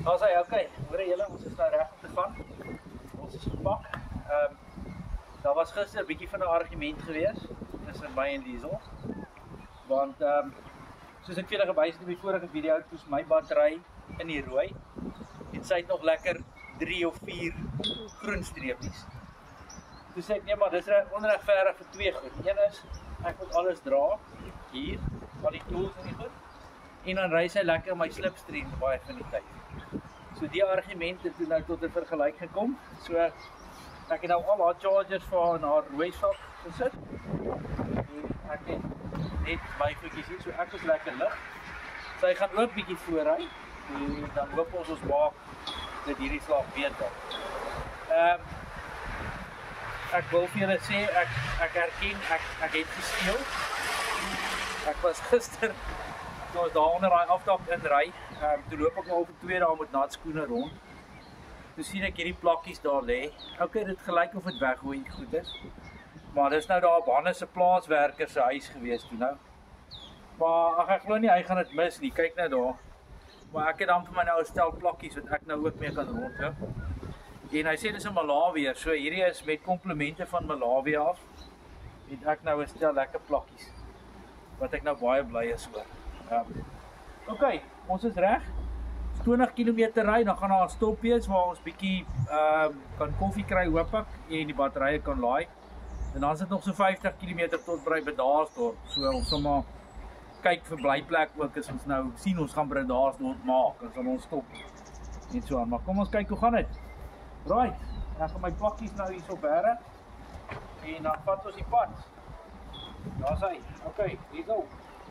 Daar sê okay, hoor julle, ons is nou reg om te gaan. Ons is gepak. Daar was gister 'n bietjie van 'n argument gewees tussen my en Liesel. Want soos ek vir julle gewys het in die vorige video, toets my battery in die rooi en sy het nog lekker 3 of 4 groen streepies. Toe sê ek nee, maar dis onregverdig vir twee goed. Een is ek moet alles dra hier, al die tools en die goed. En dan ry sy lekker my slipstream baie van die tyd. So die argument het toe nou tot 'n vergelyk gekom. So ek het nou al haar chargers van haar rooi sak gesit. En ek het net my voetjies hier, so ek is lekker lig. Sy gaan ook bietjie voorry en dan hoop ons maak dit hierdie slag beter. Ek wil vir julle sê ek erken ek het gesteel. Ek was gister toe ons daar onder daai afdak inry, toe loop ek al vir 2 dae met nat skoene rond. Toe sien ek hierdie plakkies daar lê. Okay, dit gelyk of dit weggooi goed is. Maar dis nou daar op Hannes se plaaswerker se huis gewees toe nou. Maar ek glo nie hy gaan dit mis nie. Kyk nou daar. Maar ek het dan vir my nou 'n stel plakkies wat ek nou ook mee kan rondhou. En hy sê dis in Malawi, so hierdie is met komplimente van Malawi af. Het ek nou 'n stel lekker plakkies wat ek nou baie bly is oor. Okay, ons is reg. 20 km ry, dan gaan daar 'n stop wees waar ons bietjie kan koffie kry hoop ek en die batterye kan laai. En dan sit nog so 50 km tot by Bredasdorp. So ons sal maar kyk vir blyplek ook as ons nou sien ons gaan Bredasdorp maak, dan sal ons stop. Net so aan, maar kom ons kyk hoe gaan dit. Right, ek gaan my pakkies nou hier so bære en dan vat ons die pad. Daar's hy. Okay, hier go.